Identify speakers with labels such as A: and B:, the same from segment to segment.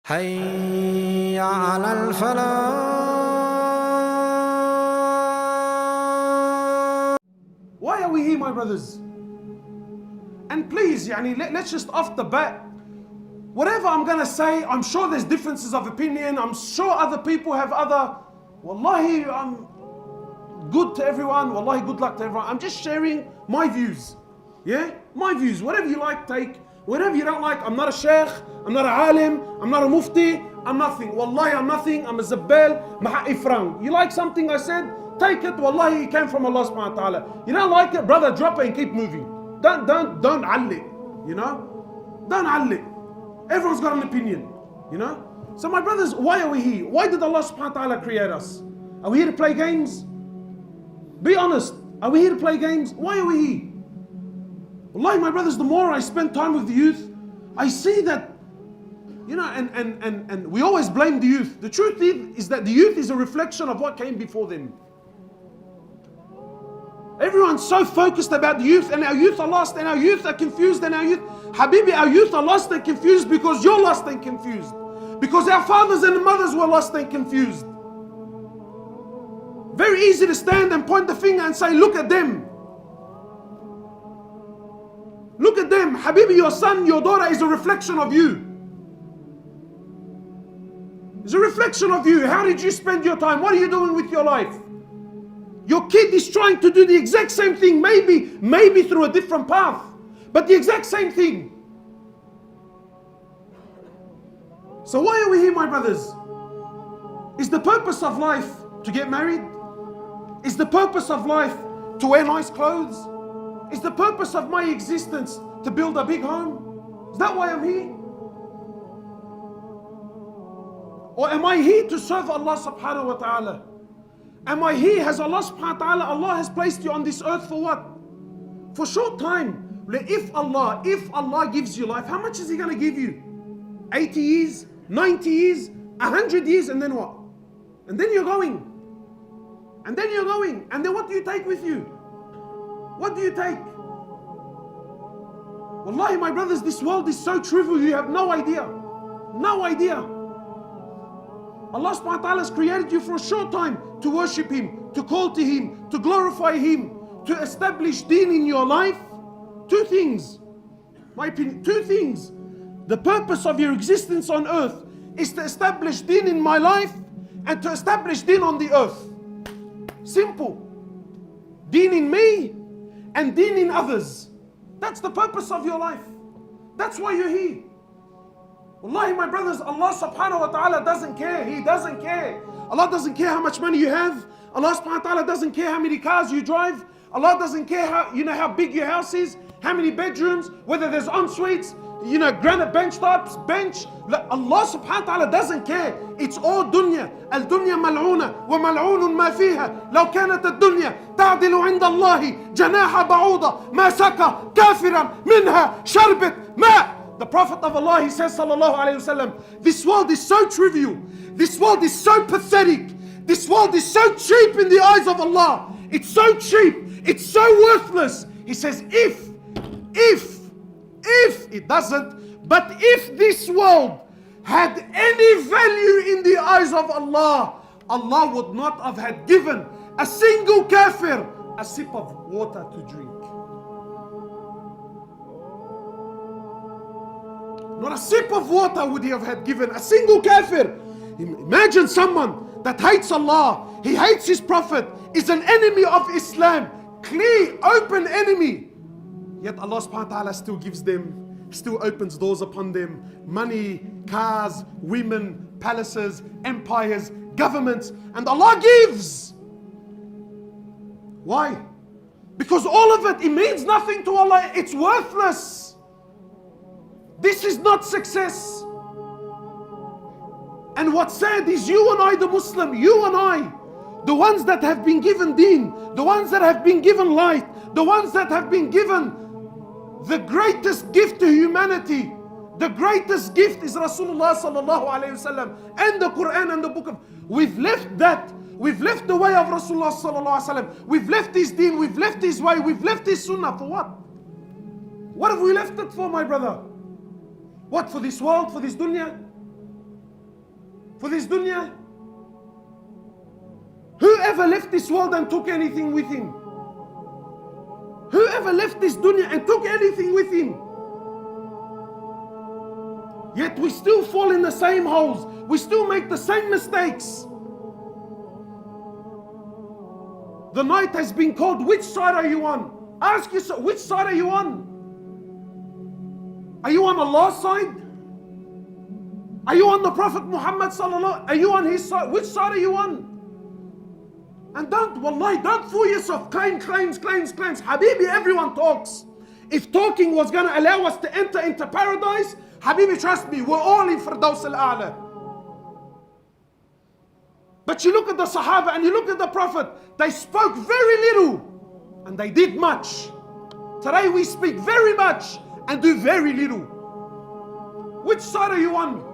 A: حي على الفلاح.
B: Why are we here, my brothers? And please, let's just off the bat, whatever I'm going to say, I'm sure there's differences of opinion. I'm sure other people have other. Wallahi, I'm good to everyone. Wallahi, good luck to everyone. I'm just sharing my views. Yeah? My views. Whatever you like, take. Whatever you don't like, I'm not a sheikh, I'm not a alim, I'm not a mufti, I'm nothing. Wallahi, I'm nothing. I'm a zabbal, maha'i frank. You like something I said? Take it. Wallahi, it came from Allah subhanahu wa ta'ala. You don't like it, brother, drop it and keep moving. Don't alli, you know? Don't alli. Everyone's got an opinion, you know? So my brothers, why are we here? Why did Allah subhanahu wa ta'ala create us? Are we here to play games? Be honest. Are we here to play games? Why are we here? Wallahi, my brothers, the more I spend time with the youth, I see that, you know, and we always blame the youth. The truth is that the youth is a reflection of what came before them. Everyone's so focused about the youth, and our youth are lost, and our youth are confused, and our youth, Habibi, our youth are lost and confused because you're lost and confused. Because our fathers and mothers were lost and confused. Very easy to stand and point the finger and say, look at them. Look at them. Habibi, your son, your daughter is a reflection of you. It's a reflection of you. How did you spend your time? What are you doing with your life? Your kid is trying to do the exact same thing, maybe through a different path, but the exact same thing. So why are we here, my brothers? Is the purpose of life to get married? Is the purpose of life to wear nice clothes? Is the purpose of my existence to build a big home? Is that why I'm here? Or am I here to serve Allah subhanahu wa ta'ala? Am I here? Has Allah subhanahu wa ta'ala, Allah has placed you on this earth for what? For short time. If Allah gives you life, how much is He going to give you? 80 years, 90 years, 100 years, and then what? And then you're going. And then you're going. And then what do you take with you? What do you take? Wallahi, my brothers, this world is so trivial, you have no idea. No idea. Allah subhanahu wa ta'ala has created you for a short time to worship Him, to call to Him, to glorify Him, to establish deen in your life. Two things. My opinion, two things. The purpose of your existence on earth is to establish deen in my life and to establish deen on the earth. Simple. Deen in me and deen in others. That's the purpose of your life. That's why you're here. Wallahi, my brothers, Allah subhanahu wa ta'ala doesn't care. He doesn't care. Allah doesn't care how much money you have. Allah subhanahu wa ta'ala doesn't care how many cars you drive. Allah doesn't care how big your house is, how many bedrooms, whether there's en-suites, granite bench tops, bench. Allah subhanahu wa ta'ala doesn't care. It's all dunya. Al-dunya mal'una wa mal'unun ma fiha. Law kanat ad-dunya ta'dilu 'inda Allahi janaha ba'uda ma saka kafiran minha sharbet ma. The Prophet of Allah, he says, sallallahu alayhi wasallam, this world is so trivial. This world is so pathetic. This world is so cheap in the eyes of Allah. It's so cheap. It's so worthless. He says, if it doesn't, but if this world had any value in the eyes of Allah, Allah would not have had given a single kafir a sip of water to drink. Not a sip of water would He have had given a single kafir. Imagine someone that hates Allah, he hates His Prophet, is an enemy of Islam, clear, open enemy. Yet Allah subhanahu wa ta'ala still gives them, still opens doors upon them, money, cars, women, palaces, empires, governments, and Allah gives. Why? Because all of it means nothing to Allah. It's worthless. This is not success. And what's sad is you and I, the Muslim, you and I, the ones that have been given deen, the ones that have been given light, the ones that have been given the greatest gift to humanity. The greatest gift is Rasulullah sallallahu alayhi wasallam and the Quran and the book of. We've left that. We've left the way of Rasulullah sallallahu alayhi wasallam. We've left his deen. We've left his way. We've left his sunnah for what? What have we left it for, my brother? What, for this world, for this dunya? For this dunya? Whoever left this world and took anything with him? Whoever left this dunya and took anything with him? Yet we still fall in the same holes. We still make the same mistakes. The night has been called. Which side are you on? Ask yourself, which side are you on? Are you on Allah's side? Are you on the Prophet Muhammad sallallahu? Are you on his side? Which side are you on? And wallahi, don't fool yourself. Claims. Habibi, everyone talks. If talking was going to allow us to enter into paradise, Habibi, trust me, we're all in Firdaus al-A'la. But you look at the Sahaba and you look at the Prophet, they spoke very little and they did much. Today we speak very much and do very little. Which side are you on?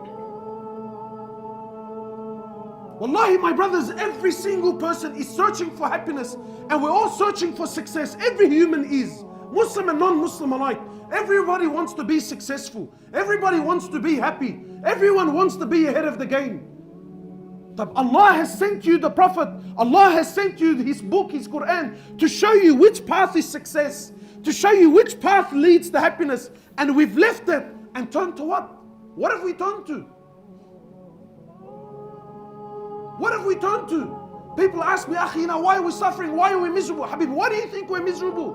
B: Wallahi, my brothers, every single person is searching for happiness and we're all searching for success. Every human is, Muslim and non-Muslim alike. Everybody wants to be successful. Everybody wants to be happy. Everyone wants to be ahead of the game. Allah has sent you the Prophet. Allah has sent you His book, His Quran, to show you which path is success, to show you which path leads to happiness. And we've left it and turned to what? What have we turned to? What have we turned to? People ask me, Akhi, why are we suffering? Why are we miserable? Habib, why do you think we're miserable?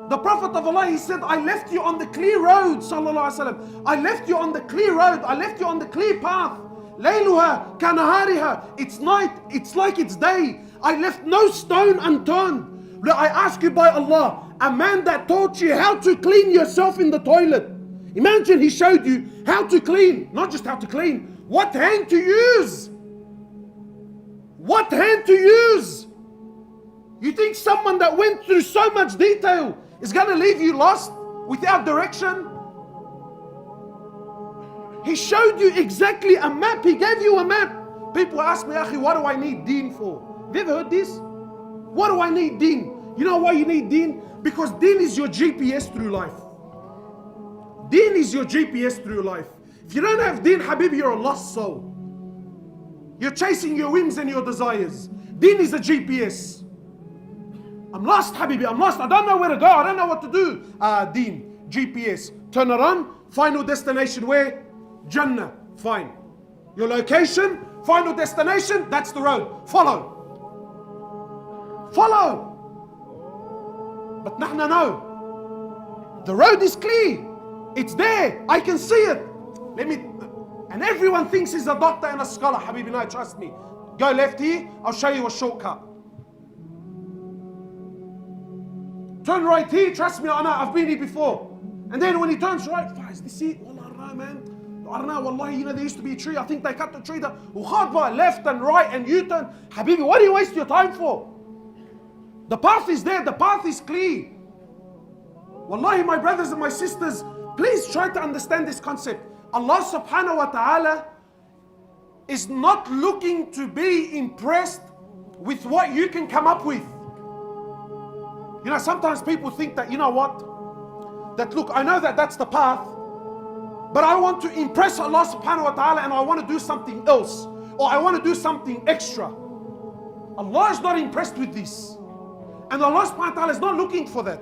B: The Prophet of Allah, he said, I left you on the clear road, sallallahu alaihi wasallam. I left you on the clear road. I left you on the clear path. Layluha kanahariha. It's night, it's like it's day. I left no stone unturned. I ask you by Allah, a man that taught you how to clean yourself in the toilet. Imagine he showed you how to clean, not just how to clean, what hand to use. What hand to use? You think someone that went through so much detail is going to leave you lost without direction? He showed you exactly a map. He gave you a map. People ask me, Akhi, what do I need deen for? Have you ever heard this? What do I need deen? You know why you need deen? Because deen is your GPS through life. Deen is your GPS through life. If you don't have deen, Habib, you're a lost soul. You're chasing your whims and your desires. Deen is a GPS. I'm lost, Habibi, I'm lost. I don't know where to go. I don't know what to do. Deen, GPS. Turn around, final destination where? Jannah. Fine. Your location, final destination, that's the road. Follow. Follow. But nahna no. The road is clear. It's there. I can see it. And everyone thinks he's a doctor and a scholar. Habibi, no, trust me. Go left here, I'll show you a shortcut. Turn right here, trust me, I know, I've been here before. And then when he turns right, is this it? Wallah, I don't know, man. I don't know, wallahi, there used to be a tree. I think they cut the tree down. Left and right and U-turn. Habibi, what do you waste your time for? The path is there, the path is clear. Wallahi, my brothers and my sisters, please try to understand this concept. Allah subhanahu wa ta'ala is not looking to be impressed with what you can come up with. You know, sometimes people think that, you know what? That look, I know that that's the path, but I want to impress Allah subhanahu wa ta'ala and I want to do something else. Or I want to do something extra. Allah is not impressed with this. And Allah subhanahu wa ta'ala is not looking for that.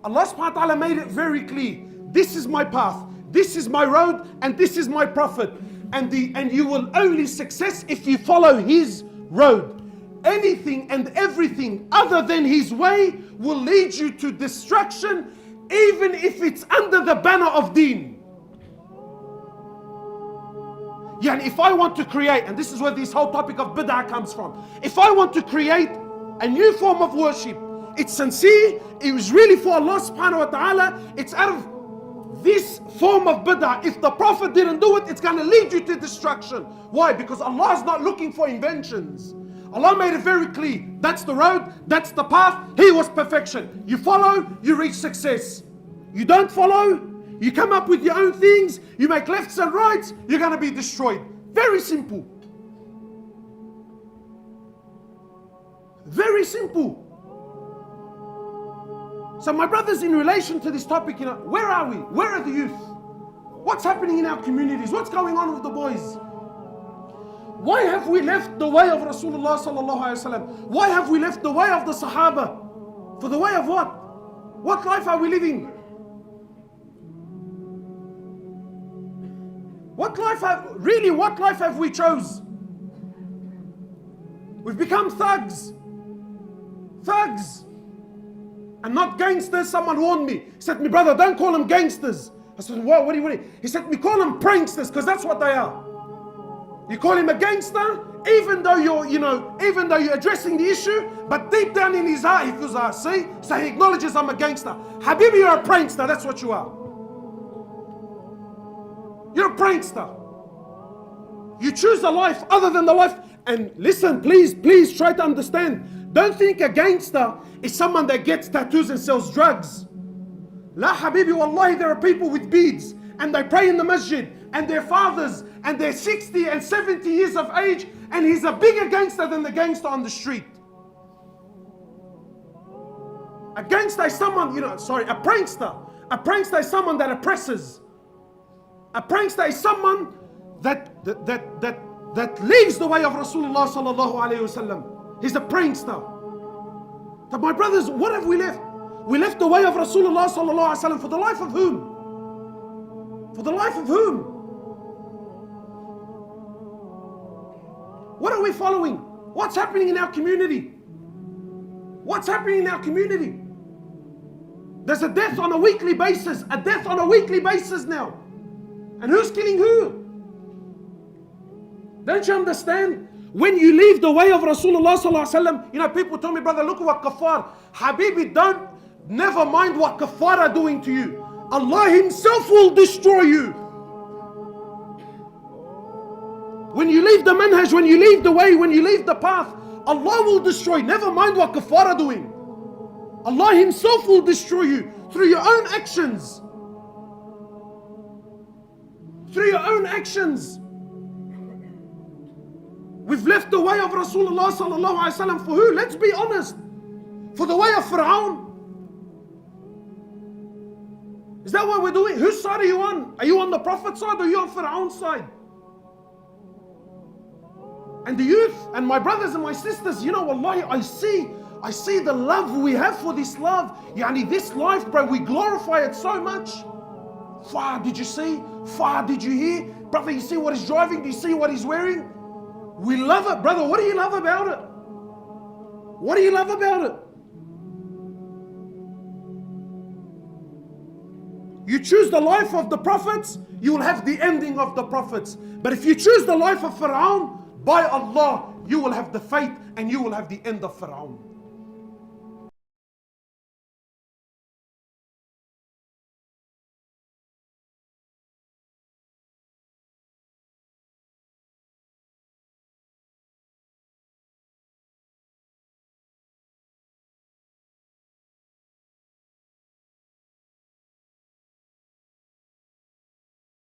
B: Allah subhanahu wa ta'ala made it very clear. This is my path. This is my road and this is my Prophet. And you will only success if you follow his road. Anything and everything other than his way will lead you to destruction, even if it's under the banner of deen. Yeah, and if I want to create, and this is where this whole topic of bid'ah comes from. If I want to create a new form of worship, it's sincere, it was really for Allah subhanahu wa ta'ala, it's out of this form of bid'ah. If the Prophet didn't do it, it's going to lead you to destruction. Why? Because Allah is not looking for inventions. Allah made it very clear. That's the road, that's the path. He was perfection. You follow, you reach success. You don't follow, you come up with your own things, you make lefts and rights, you're going to be destroyed. Very simple. Very simple. So my brothers, in relation to this topic, where are we? Where are the youth? What's happening in our communities? What's going on with the boys? Why have we left the way of Rasulullah sallallahu alaihi wasallam? Why have we left the way of the Sahaba? For the way of what? What life are we living? What life have we chose? We've become thugs. Thugs. And not gangsters. Someone warned me. He said to me, brother, don't call them gangsters. I said, what do you? He said to me, call them pranksters, because that's what they are. You call him a gangster, even though you're addressing the issue, but deep down in his heart, he feels see? So he acknowledges I'm a gangster. Habibi, you're a prankster, that's what you are. You're a prankster. You choose a life other than the life. And listen, please try to understand. Don't think a gangster is someone that gets tattoos and sells drugs. La Habibi, wallahi, there are people with beads and they pray in the masjid and their fathers and they're 60 and 70 years of age, and he's a bigger gangster than the gangster on the street. A gangster is someone, a prankster. A prankster is someone that oppresses. A prankster is someone that leaves the way of Rasulullah sallallahu alaihi wasallam. He's a prankster. But my brothers, what have we left? We left the way of Rasulullah sallallahu alaihi wasallam for the life of whom? For the life of whom? What are we following? What's happening in our community? What's happening in our community? There's a death on a weekly basis. A death on a weekly basis now. And who's killing who? Don't you understand? When you leave the way of Rasulullah sallallahu alaihi wasallam, people tell me, brother, look at what kafar. Habibi, never mind what kafar are doing to you. Allah Himself will destroy you. When you leave the manhaj, when you leave the way, when you leave the path, Allah will destroy. Never mind what kafar are doing. Allah Himself will destroy you through your own actions. Through your own actions. We've left the way of Rasulullah sallallahu alaihi wasallam for who? Let's be honest. For the way of Fir'aun. Is that what we're doing? Whose side are you on? Are you on the Prophet's side or are you on Fir'aun's side? And the youth and my brothers and my sisters, wallahi, I see the love we have for this love. This life, bro, we glorify it so much. Far, did you see? Far, did you hear? Brother, you see what he's driving? Do you see what he's wearing? We love it, brother. What do you love about it? What do you love about it? You choose the life of the prophets, you will have the ending of the prophets. But if you choose the life of Fir'aun, by Allah, you will have the fate and you will have the end of Fir'aun.